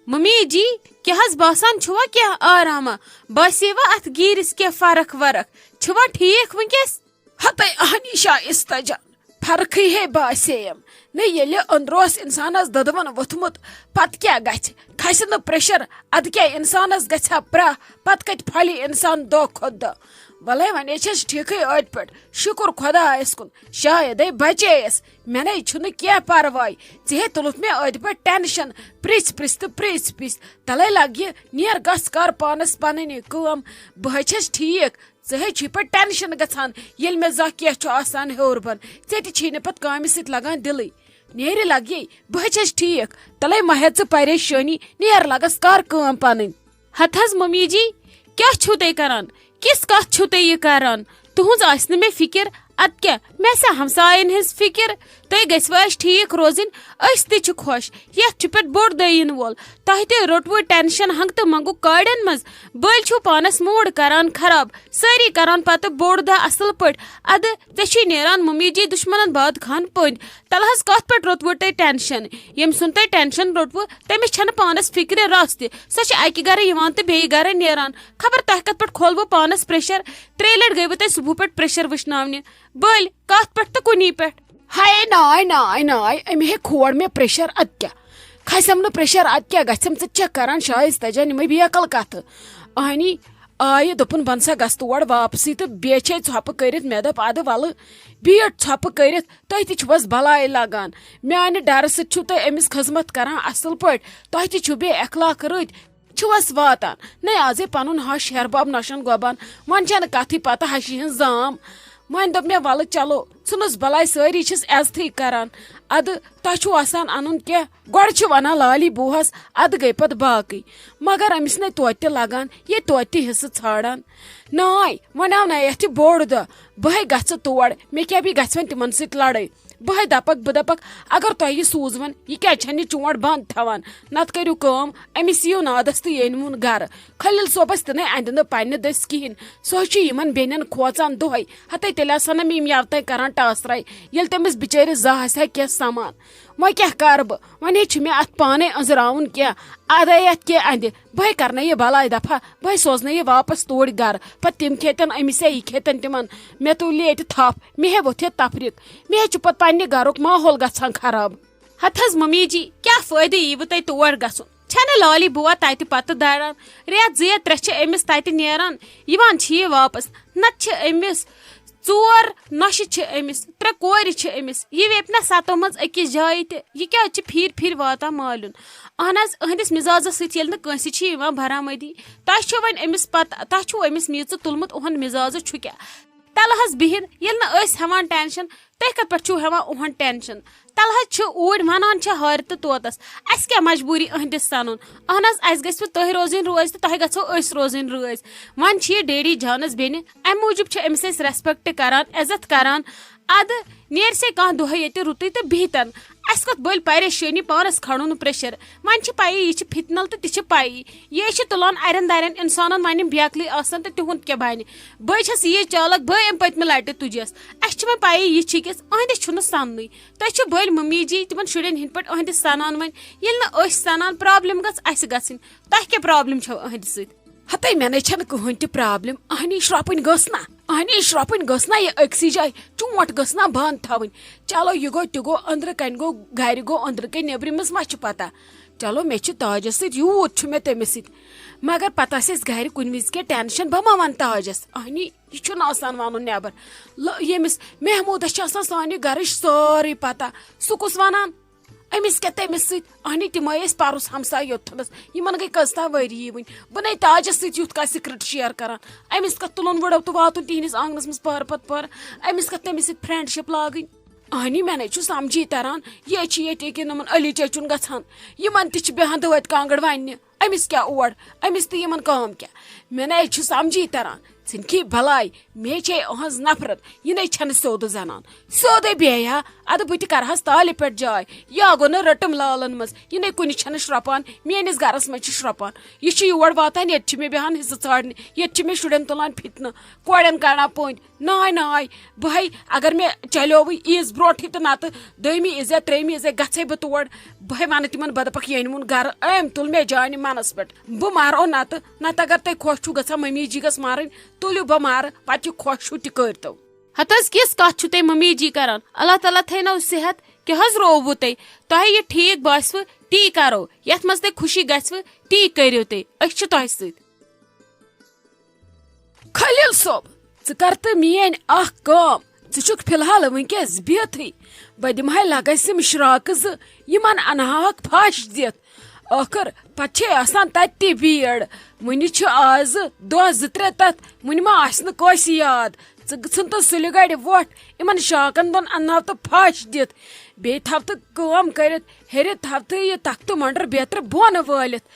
Mummy جی کیا باسان چھوا کیا آراما باسیوا ات گیرس کیا فرق ورق چھوا ٹھیک ونکس ہتے اہنی شائستہ جان فرق ہے باسیم نہ ییلہِ أندروس انسانس ددون وتھمت پت کیا گژھِ کھسہِ نہٕ پریشر اد کیا انسانس گژھِ پرا پت کت پھلہِ انسان دۄہ کھۄتہٕ دۄہ بلے ونے چھس ٹھیکھٕے أدۍ پٲٹھۍ شکر خۄدایس کُن شایدے بچییس مےٚ نے چھُنہٕ کینٛہہ پرواے ژےٚ ہے تُلُتھ مےٚ أدۍ پٲٹھۍ ٹینشن پرژھ پرژھ تہٕ پرژھ پرژھ تلے لگ یہِ نیر گژھ کر پانس پنٕنۍ کٲم بہٕ چھس ٹھیک ژٕ ہے چھی پٲٹھۍ ٹینشن گژھان ییٚلہِ مےٚ زانٛہہ کینٛہہ چھُ آسان ہیوٚر بۄن ژےٚ تہِ چھی نہٕ پتہٕ کامہِ سۭتۍ لگان دِلٕے نیرِ لگ یے بہٕ چھس ٹھیک تلے مہ ہےٚ ژٕ پریشٲنی نیر لگس کر کٲم پنٕنۍ ہت حظ ممی جی کیا چھو تُہۍ کران کس کت چھو تُہۍ یہ کران تہنز آسہِ نہٕ مےٚ فکر اد کیا مےٚ سا ہمساین ہٕنز فکر تُہۍ گژھوا أسۍ ٹھیک روزٕنۍ أسۍ تہِ چھِ خۄش یتھ چھُ پٮ۪ٹھ بوٚڑ دۄہ یِنہٕ وول تۄہہِ تہِ روٚٹوٕ ٹینشن ہنگ تہٕ منگُک کاڑٮ۪ن منٛز بٔلۍ چھُو پانس موڈ کران خراب سٲری کران پتہٕ بوٚڑ دۄہ اصل پٲٹھۍ ادٕ ژےٚ چھُے نیران ممی جی دُشمنن باد خان پٔنٛدۍ تلہٕ حظ کتھ پٮ۪ٹھ روٚٹوٕ تۄہہِ ٹینشن ییٚمہِ سُنٛد تۄہہِ ٹینشن روٚٹوٕ تٔمِس چھنہٕ پانس فکرِ رژھ تہِ سۄ چھِ اکہِ گرٕ یِوان تہٕ بیٚیہِ گرٕ نیران خبر تۄہہِ کتھ پٮ۪ٹھ کھولوٕ پانس پریشر 3 لٹہِ گٔیوٕ تۄہہِ صبح پٮ۪ٹھ پریشر وٕچھناونہِ بٔلۍ کتھ پٮ۪ٹھ تہٕ کُنی پٮ۪ٹھ ہائے ناے ناے ناے أمۍ ہے کھور مےٚ پریشر اد کیا کھسم نہٕ پریشر اد کیا گژھم ژٕ چھکھ کران شایستہ جان یِمے بیکل کتھٕ اہنی آیہِ دوٚپُن بن سا گژھ تور واپسٕے تہٕ بیٚیہِ چھے ژھۄپہٕ کٔرِتھ مےٚ دوٚپ ادٕ ولہٕ بیٖٹھ ژھۄپہٕ کٔرِتھ تۄہہِ تہِ چھُوس بلاے لگان میانہِ ڈرٕ سۭتۍ چھُو تُہۍ أمِس خدمت کران اصل پٲٹھۍ تۄہہِ تہِ چھُو بیٚیہِ اخلاق رٕتۍ چھُوس واتان نَے آزے پنُن ہش ہیرباب نۄشن گۄبان وۄنۍ چھنہٕ کتھٕے پتہٕ ہشہِ ہٕنٛز زام وۄنۍ دوٚپ مےٚ ولہٕ چلو ژھٕنُس بلاے سٲری چھِس عزتھٕے کران ادٕ تۄہہِ چھُو آسان انُن کینٛہہ گۄڈٕ چھِ ونان لالی بوہس ادٕ گٔے پتہٕ باقٕے مگر أمِس نے توتہِ تہِ لگان یہِ توتہِ تہِ حصہٕ ژھانڈان ناے وۄنۍ آو نہ یتھ یہِ بوٚڑ دۄہ بہے گژھٕ تور مےٚ کیاہ بیٚیہِ گژھِ وۄنۍ تِمن سۭتۍ لڑٲے بہے دپکھ بہٕ دپکھ اگر تۄہہِ یہِ سوٗزوُن یہِ کیازِ چھنہٕ یہِ چونٛٹھ بنٛد تھاوان نتہٕ کٔرِو کٲم أمِس یِیِو نادس تہٕ ییٚنوُن گرٕ خلیل صٲبس تہِ نَے اندِ نہٕ پننہِ دٔسۍ کہیٖنۍ سُہ چھُ یِمن بیٚنٮ۪ن کھوژان دۄہے ہتے تیٚلہِ آسن نہٕ یِم یوتانۍ کران ٹاسراے ییٚلہِ تٔمِس بِچٲرِس زانٛہہ آسہِ ہا کینٛہہ سامان وۄنۍ کیاہ کرٕ بہٕ وۄنۍ چھُ مےٚ اتھ پانے أنٛزراوُن کینٛہہ ادے یتھ کینٛہہ اندِ بہے کرنٲے یہِ بلاے دفعہ بہے سوزنٲے یہِ واپس توٗرۍ گرٕ پتہٕ تِم کھیٚتن أمِس ہے یہِ کھیٚتن تِمن مےٚ تُلہِ ییٚتہِ تھپھ مےٚ ہے وۄتھ ییٚتہِ تفریٖق مےٚ ہے چھُ پتہٕ پننہِ گرُک ماحول گژھان خراب ہت حظ ممی جی کیا فٲیدٕ ییٖوٕ تۄہہِ تور گژھُن چھنہٕ لالی بوا تتہِ پتہٕ دران رٮ۪تھ 2-3 چھِ أمِس تتہِ نیران یِوان چھِ یہِ واپس نتہٕ چھِ أمِس 4 نۄشہِ چھِ أمِس 3 کورِ چھِ أمِس یہِ ویپہِ نا سَتومٕژ أکِس جایہِ تہِ یہِ کیٛازِ چھِ پھیٖرِ واتان مالیُن اہن حظ أہنٛدِس مِزازس سۭتۍ ییٚلہِ نہٕ کٲنٛسہِ چھِ یِوان برآمدی تۄہہِ چھُو وۄنۍ أمِس پتہٕ تۄہہِ چھُو أمِس میٖژٕ تُلمُت اُہُنٛد مِزازٕ چھُ کیٛاہ تلہٕ حظ بِہِن ییٚلہِ نہٕ أسۍ ہٮ۪وان ٹینشن تُہۍ کتھ پٮ۪ٹھ چھُو ہٮ۪وان اُہُنٛد ٹینشن تلہٕ حظ چھِ اوٗرۍ ونان چھِ ہارِ تہٕ طوطس اسہِ کیٛاہ مجبوٗری أہنٛدِس سنُن اہن حظ اسہِ گژھوٕ تُہۍ روزٕنۍ رٲضۍ تہٕ تۄہہِ گژھو أسۍ روزٕنۍ رٲضۍ وۄنۍ چھِ یہِ ڈیڈی جانس بیٚنہِ امہِ موٗجوٗب چھِ أمِس أسۍ ریسپیکٹ کران عزت کران ادٕ نیرِ سے کانٛہہ دۄہے ییٚتہِ رُتُے تہٕ بِہتن اسہِ کۄت بٔلۍ پریشٲنی پانس کھڑُن پریشر وۄنۍ چھِ پیی یہِ چھِ فِتنل تہٕ تہِ چھِ پیی یے چھِ تُلان اَرٮ۪ن دَرٮ۪ن انسانن وۄنۍ یِم بیکلٕے آسان تہٕ تِہُنٛد کیٛاہ بنہِ بہٕ چھس یہِ چالک بہٕ امہِ پٔتمہِ لٹہِ تُجس اسہِ چھِ وۄنۍ پیی یہِ چھِکِس أہنٛدِس چھُنہٕ سننٕے تۄہہِ چھِ بٔلۍ ممی جی تِمن شُرٮ۪ن ہٕنٛدۍ پٲٹھۍ أہنٛدِس سنان وۄنۍ ییٚلہِ نہٕ أسۍ سنان پرابلم گژھِ اسہِ گژھٕنۍ تۄہہِ کیٛاہ پرابلم چھو أہنٛدِ سۭتۍ ہتے مےٚ نے چھنہٕ کٕہٕنۍ تہِ پرابلم اہنی شرٛوپٕنۍ گٔژھ نا اہنی شرٛوپٕنۍ گٔژھ نا یہِ أکسٕے جایہِ چونٛٹھ گٔژھ نا بنٛد تھاوٕنۍ چلو یہِ گوٚو تہِ گوٚو أنٛدرٕ کنہِ گوٚو گرِ گوٚو أنٛدرٕ کنہِ نیبرِمِس ما چھِ پتہ چلو مےٚ چھِ تاجس سۭتۍ یوٗت چھُ مےٚ تٔمِس سۭتۍ مگر پتہٕ آسہِ اسہِ گرِ کُنہِ وِزِ کینٛہہ ٹینشن بہٕ ما ونہٕ تاجس اہنی یہِ چھُنہٕ آسان ونُن نیبر ییٚمِس محموٗدس چھِ آسان سانہِ گرٕچ سٲرٕے پتہ سُہ کُس ونان أمِس کیٛاہ تٔمِس سۭتۍ اہنی تِم ٲسۍ پرُس ہمساے یوٚتھنس یِمن گٔے کٔژتام ؤری وٕنۍ بہٕ نَے تاجس سۭتۍ یُتھ کانٛہہ سِکرِٹ شیر کران أمِس کتھ تُلُن وٕڑو تہٕ واتُن تِہنٛدِس آنگنس منٛز پٔہر پتہٕ پٔہر أمِس کتھ تٔمِس سۭتۍ فرینڈشِپ لاگٕنۍ اہنی مےٚ نَے چھُ سمجھی تران یہِ چھِ ییٚتہِ ییٚکیٛاہ یِمن علی چچُن گژھان یِمن تہِ چھِ بیٚہان دٲدۍ کانٛگٕر وننہِ أمِس کیٛاہ اور أمِس تہِ یِمن کٲم کیٛاہ مےٚ نَے چھُ سمجھی تران ژھٕنکھی بلاے مے چھے أہنٛز نفرت یہِ نَے چھنہٕ سیوٚد زنان سیوٚدے بیٚہہِ ہا ادٕ بہٕ تہِ کرہس تالہِ پٮ۪ٹھ جاے یا گوٚو نہٕ رٔٹٕم لالن منٛز یہِ نَے کُنہِ چھنہٕ شرٛوپان میٲنِس گرس منٛز چھِ شرٛوپان یہِ چھُ یور واتان ییٚتہِ چھِ مےٚ بیٚہان حصہٕ ژھانڈنہِ ییٚتہِ چھِ مےٚ شُرٮ۪ن تُلان فِتنہٕ کورٮ۪ن کڑان پٔنٛدۍ ناے ناے بہے اگر مے چلیو عیز بروٹھے تو نتہ دٔیمہِ عیز یا ترٛیٚیمہِ عیز گژھے بہٕ تور بہے ونہٕ تمن بہٕ دپکھ یٔنۍوُن گرٕ أمۍ تُل مے جانہِ منس پٮ۪ٹھ بہٕ مارو نتہٕ اگر تۄہہِ خۄش چھُو گژھان ممی جی گٔژھ مارٕنۍ تُلِو بہٕ مارٕ پتہٕ یہِ خۄش چھُو تہِ کٔرۍتو. ہت حظ کِژھ کتھ چھُو تُہۍ ممی جی کران؟ اللہ تعالیٰ تھٲینو صحت کیٛاہ حظ رووٕ تۄہہِ؟ تۄہہِ یہِ ٹھیٖک باسوٕ تی کرو، یتھ منٛز تۄہہِ خوشی گژھوٕ تی کٔرِو تُہۍ، أسۍ چھِ تۄہہِ سۭتۍ. خلیل صٲب ژٕ کر تہٕ میٲنۍ اکھ کٲم، ژٕ چھُکھ فی الحال ونکیٚس بِہتھٕے، بہٕ دِمہے لگس یِم شراکہٕ زٕ یِمن انہاکھ پھش دِتھ، ٲخٕر پتہٕ چھے آسان تتہِ تہِ بیٖڑ، وُنہِ چھُ آز دۄہ زٕ ترٛےٚ تتھ وُنہِ ما آسہِ نہٕ کٲنٛسہِ یاد، ژٕ گژھن تہٕ سُلہِ گڑِ وۄٹھ یِمن شاکن دۄن انناو تہٕ پھش دِتھ، بیٚیہِ تھاو تہٕ کٲم کٔرِتھ ہیٚرِ تھاو تہٕ یہِ تختہٕ مۄنڈر بیترِ بۄن وٲلِتھ،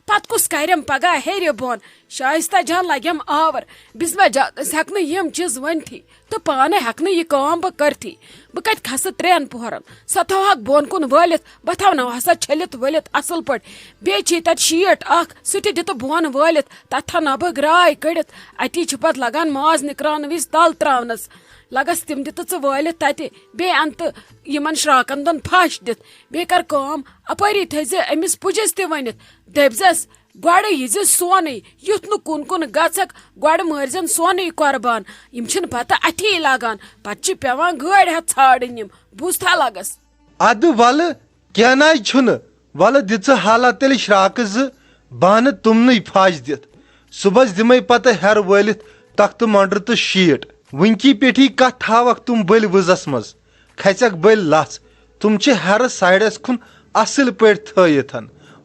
پتہٕ کُس کریم پگاہ ہیٚرِ بۄن، شائستہ جان لگیم آور، بسمہ جادس ہیٚکہٕ نہٕ یِم چیٖز ؤنتھٕے تہٕ پانہٕ ہیٚکہٕ نہٕ یہِ کٲم بہٕ کٔرتھٕے، بہٕ کتہِ کھسہٕ 3 پۄہرن، سۄ تھاوہاکھ بۄن کُن وٲلِتھ، بہٕ تھاوناوہسا چھٔلِتھ ؤلِتھ اصل پٲٹھۍ، بیٚیہِ چھی تتہِ شیٖٹ اکھ سُہ تہِ دِتہٕ بۄن وٲلِتھ، تتھ تھاوناو بہٕ گراے کٔڑِتھ، اتی چھُ پتہٕ لگان ماز نِکراونہٕ وِزِ تل تراونس، لگس تِم دِتہٕ ژٕ وٲلِتھ تتہِ، بیٚیہِ انتہٕ یِمن شراکن دۄن پھش دِتھ، بیٚیہِ کر کٲم اپٲری تھٲیزِ أمِس پُجس تہِ ؤنِتھ، دٔپزٮ۪س گۄڈٕ یہِ زِ سونٕے، یُتھ نہٕ کُن کُن گژھکھ، گۄڈٕ مٲرزن سونٕے قۄربان، یِم چھِنہٕ پتہٕ اَتھی لگان، پتہٕ چھِ پیوان گٲڑۍ ہٮ۪تھ ژھانڈٕنۍ یِم، بوٗزتھا لگس. ادٕ ولہٕ کینٛہہ ناے چھُنہٕ، ولہٕ دِ ژٕ حالات تیٚلہِ شراکہٕ زٕ بانہٕ تُمنٕے پھش دِتھ، صبحس دِمے پتہٕ ہٮ۪رٕ وٲلِتھ تختہٕ مۄنڈر تہٕ شیٖٹ، وٕنکی پیٹھی کتھ تھاوکھ تِم بٔلۍ وٕزس منٛز، کھژٮ۪کھ بٔلۍ لژھ، تِم چھِ ہٮ۪رٕ سایڈس کُن اصل پٲٹھۍ تھٲیِتھ،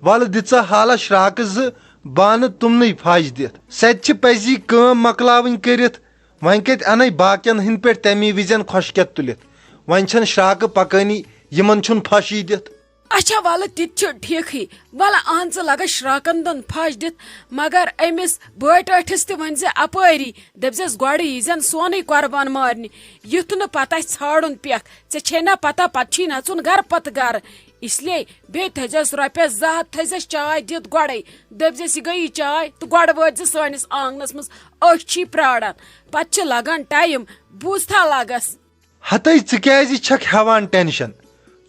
ولہٕ دِ ژٕ حالہ شراکہٕ زٕ بانہٕ تُمنٕے پھش دِتھ، سۄ تہِ چھِ پزی کٲم مۄکلاوٕنۍ کٔرِتھ، وۄنۍ کتہِ انے باقین ہٕنٛدۍ پٲٹھۍ تمی وِزٮ۪ن خۄشکٮ۪تھ تُلِتھ، وۄنۍ چھنہٕ شراکہٕ پکٲنی یِمن چھُنہٕ پھشی دِتھ. اچھا ولہٕ تہِ تہِ چھُ ٹھیٖکھٕے، ولہٕ اہن ژٕ لگس شراکن دۄن پھش دِتھ، مگر أمِس بٲٹۍ ٲٹھِس تہِ ؤنۍ زِ اپٲری، دٔپزٮ۪س گۄڈٕ ییٖزٮ۪ن سونٕے قۄربان مارنہِ، یُتھ نہٕ پتہٕ آسہِ ژھانڈُن پٮ۪کھ، ژےٚ چھے نا پتہ پتہٕ چھی نژُن گرٕ پتہٕ گرٕ، اسلیے بیٚیہِ تھٲیزٮ۪س رۄپیس 2 ہتھ تھٲیزٮ۪س چاے دِتھ گۄڈے، دٔپزٮ۪س یہِ گٔیی چاے تہٕ گۄڈٕ وٲتۍ زِ سٲنِس آنگنس منٛز، أسۍ چھی پراران، پتہٕ چھِ لگان ٹایم، بوٗزتھا لگس. ہتے ژٕ کیازِ چھکھ ہٮ۪وان ٹینشن،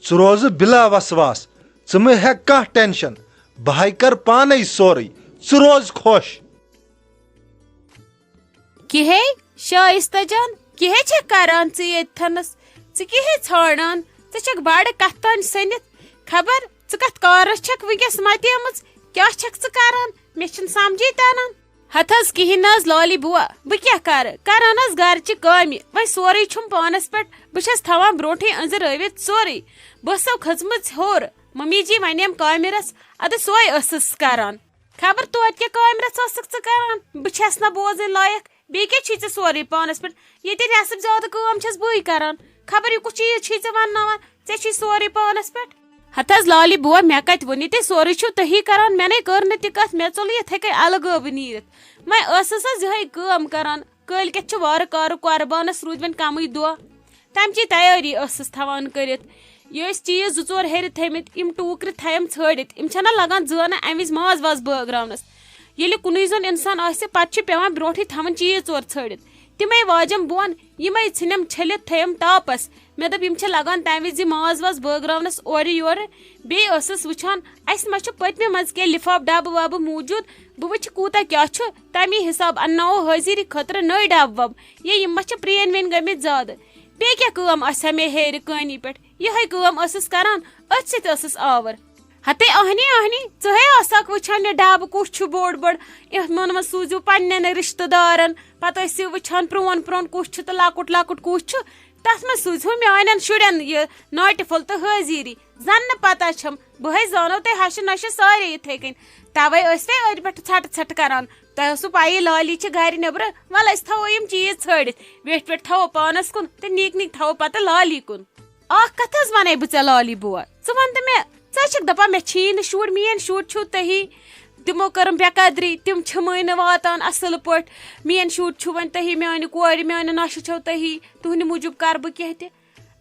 ژٕ روزٕ بلا وسواس، ژٕ مہ ہٮ۪کھ کانٛہہ ٹینشن، بہے کر پانے سورُے، ژٕ روز خۄش. کِہے شائستہ جان کِہے چھکھ کران ژٕ ییٚتھنس، ژٕ کِہے ژھانڈان، ژٕ چھکھ بڑٕ کتھ تانۍ سٔنِتھ، خبر ژٕ کتھ کارس چھکھ ونکیٚس متیمٕژ، کیٛاہ چھکھ ژٕ کران، مےٚ چھُنہٕ سمجھے تران. ہتھ حظ کہیٖنۍ نہٕ حظ لالی بوا، بہٕ کیٛاہ کرٕ، کران حظ گرچہِ کامہِ، وۄنۍ سورُے چھُم پانس پٮ۪ٹھ، بہٕ چھس تھاوان برونٹھٕے أنزرٲوِتھ سورُے، بہٕ ٲسو کھٔژمٕژ ہیوٚر، ممی جی ونیم کامرس، ادٕ سۄے ٲسٕس کران، خبر توتہِ کیٛاہ کامرس ٲسکھ ژٕ کران، بہٕ چھس نہ بوزٕنۍ لایق، بیٚیہِ کیٛاہ چھُے ژےٚ سورُے پانس پٮ۪ٹھ، ییٚتہِ نٮ۪صٕب زیادٕ کٲم چھس بٕے کران، خبر یہِ کُس چیٖز چھُے ژےٚ ونناوان، ژےٚ چھُے سورُے پانس پٮ۪ٹھ. ہتھ حظ لالی بوا مےٚ کتہِ ووٚنُے تۄہہِ سورُے چھُو تُہی کران، مےٚ نَے کٔر نہٕ تہِ کتھ، مےٚ ژوٚل یِتھے کٔنۍ الگٲبہٕ نیٖرِتھ، وۄنۍ ٲسٕس حظ یِہے کٲم کران، کٲلۍ کٮ۪تھ چھُ وارٕ کارٕ قۄربانس روٗدۍ وۄنۍ کمٕے دۄہ، تمچی تیٲری ٲسٕس تھاوان کٔرِتھ، یہ ٲسۍ چیٖز 2-4 ہیٚرِ تھٲمٕتۍ، یِم ٹوٗکرِ تھایم ژھٲڑِتھ، یِم چھنا لگان زٲنہٕ امہِ وِزِ ماز واز بٲگراونس، ییٚلہِ کُنُے زوٚن انسان آسہِ پتہٕ چھُ پیوان برونٹھٕے تھاوان چیٖز 4 ژھٲڑِتھ، تِمے واجم بۄن، یِمے ژھٕنم چھٔلِتھ تھٲیم تاپس، مےٚ دوٚپ یِم چھِ لگان تمہِ وِزِ ماز واز بٲگراونس اورٕ یورٕ، بیٚیہِ ٲسٕس وٕچھان اسہِ ما چھُ پٔتمہِ منٛز کینٛہہ لفاف ڈبہٕ وبہٕ موٗجوٗد، بہٕ وٕچھِ کوٗتاہ کیٛاہ چھُ، تمی حساب انناوو حٲضری خٲطرٕ نٔے ڈبہٕ وبہٕ، یِم ما چھِ پرٛٲنۍ وٲنۍ گٔمٕتۍ زیادٕ، بیٚیہِ کیٛاہ کٲم آسہِ ہا مےٚ ہیٚرِ کٲنی پٮ۪ٹھ، یِہے کٲم ٲسٕس کران، أتھۍ سۭتۍ ٲسٕس آور. ہتے اہنی ژٕے آسکھ وٕچھان یہِ ڈبہٕ کُس چھُ بوٚڑ بوٚڑ، یِمن منٛز سوٗزِو پننٮ۪ن رشتہٕ دارن، پتہٕ ٲسِو وٕچھان پرٛون کُس چھُ تہٕ لۄکُٹ لۄکُٹ کُس چھُ، تتھ منٛز سوٗزِہو میانٮ۪ن شُرٮ۪ن یہِ ناٹہِ پھوٚل تہٕ حٲضری، زن نہٕ پتہ چھم، بہے زانو تۄہہِ ہشہِ نۄشہِ سارے یِتھے کٔنۍ، توے ٲسۍ وے أتھۍ پٮ۪ٹھ ژھٹہٕ ژھٹہٕ کران، تۄہہِ اوسوٕ پیی لالی چھِ گرِ نیبرٕ، ولہٕ أسۍ تھاوو یِم چیٖز ژھٲڑِتھ، ویٹھۍ پٮ۪ٹھ تھاوو پانس کُن تہٕ نِکۍ تھاوو پتہٕ لالی کُن. اکھ کتھ حظ ونے بہٕ ژےٚ لالی بوا، ژٕ ون تہٕ مےٚ، ژٕ چھکھ دپان مےٚ چھی نہٕ شُرۍ، میٲنۍ شُرۍ چھِو تُہی، تِمو کٔرٕم بے قدری، تِم چھِمٕے نہٕ واتان اصل پٲٹھۍ، میٲنۍ شُرۍ چھِو وۄنۍ تُہی، میانہِ کورِ میانہِ نۄشہِ چھو تُہی، تُہنٛدِ موٗجوٗب کرٕ بہٕ کینٛہہ تہِ،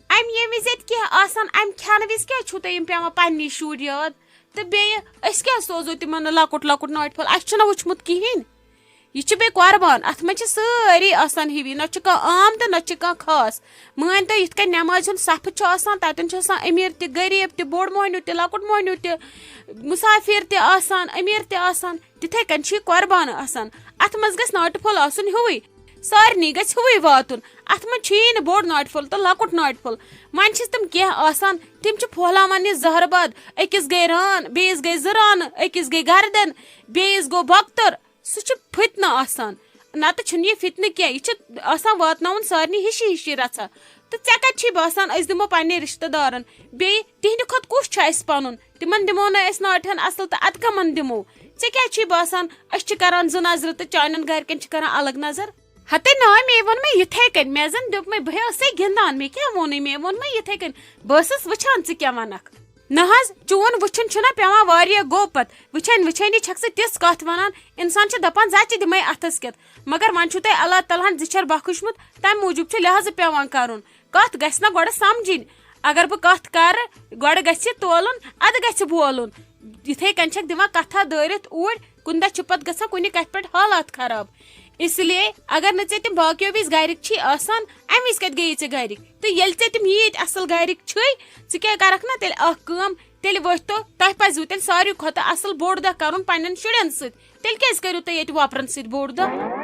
امہِ ییٚمہِ وِزِ ییٚتہِ کینٛہہ آسان امہِ کھٮ۪نہٕ وِزِ کیٛازِ چھُو تۄہہِ یِم پیوان پننی شُرۍ یاد، تہٕ بیٚیہِ أسۍ کیٛازِ سوزو تِمن نہٕ لۄکُٹ لۄکُٹ ناٹہِ پھوٚل، اسہِ چھُنہ وٕچھمُت کِہیٖنۍ، یہ بے قربان ات من ساری آسان ہوی نہ عام تو نہ خاص مان تو یت کن نماز ہند صف تتن امیر تہ غریب تہ بوڑ مہنیو تہ لکٹ مہنیو تہ مسافر تہ آسان امیر تہ آسان تتھے کن قربان آسان ات مز گژھِ ناٹہ پھول آسن ہوے سارنی گژھِ ہوے واتن ات من چھ بوڑ ناٹہ پھول تو لکٹ ناٹہ پھول من چھ تم کی آسان تم چھ پھولاوان یہ زہر باد اکس گئی ران بیس گئی زران اکس گئی گردن بیس گو بختر سہ فتنہ آسان نتہ چھ یہ فتنہ کی یہ آسان واتناون سارنی ہشی ہشی رژھا تو ژے کتہ باسان اس دمو پنہ رشتہ دارن بیٚیہِ تہندِ کھۄتہٕ کُس چھُ اسہِ پنُن تمن دمو نہ أسۍ ناٹہن اصل تو اد کمن دمو ژے کیٛاہ چھی باسان أسۍ چھِ کران زٕ نظرٕ تہٕ چانٮ۪ن گرِکٮ۪ن چھِ کران الگ نظر ہتے نا مے وون مے یتھے کن مے زن دوٚپ مے بہٕ ٲسے گِنٛدان مے کیٛاہ ووٚنُے مے ووٚن مے یتھے کن بہٕ ٲسٕس وٕچھان ژٕ کیٛاہ ونکھ نہ حظ چون وٕچھُن چھُنہ پیوان واریاہ گوٚو پتہٕ وٕچھان وٕچھانی چھکھ ژٕ تِژھ کتھ ونان انسان چھُ دپان زچہِ دِمے اتھس کٮ۪تھ مگر وۄنۍ چھُو تۄہہِ اللہ تعالیٰ ہن زِچھر بخشمُت تمہِ موٗجوٗب چھُ لحاظہٕ پیوان کرُن کتھ گژھِ نہ گۄڈٕ سمجھِنۍ اگر بہٕ کتھ کرٕ گۄڈٕ گژھِ تولُن ادٕ گژھِ بولُن یتھے کن چھکھ دِوان کتھا دٲرِتھ اوٗرۍ کُنہِ دۄہ چھِ پتہٕ گژھان کُنہِ کتھِ پٮ۪ٹھ حالات خراب اس لیے اگر نہ ژےٚ تِم باقیو وِز گرِکۍ چھی آسان امہِ وِز کتہِ گٔیی ژےٚ گرِکۍ تہٕ ییٚلہِ ژےٚ تِم ییٖتۍ اصل گرِکۍ چھُے ژٕ کیٛاہ کرکھ نا تیٚلہِ اکھ کٲم تیٚلہِ ؤتھۍتو تۄہہِ پزوٕ تیٚلہِ ساروی کھۄتہٕ اصل بوٚڑ دۄہ کرُن پننٮ۪ن شُرٮ۪ن سۭتۍ تیٚلہِ کیٛازِ کٔرِو تُہۍ ییٚتہِ وۄپرن سۭتۍ بوٚڑ دۄہ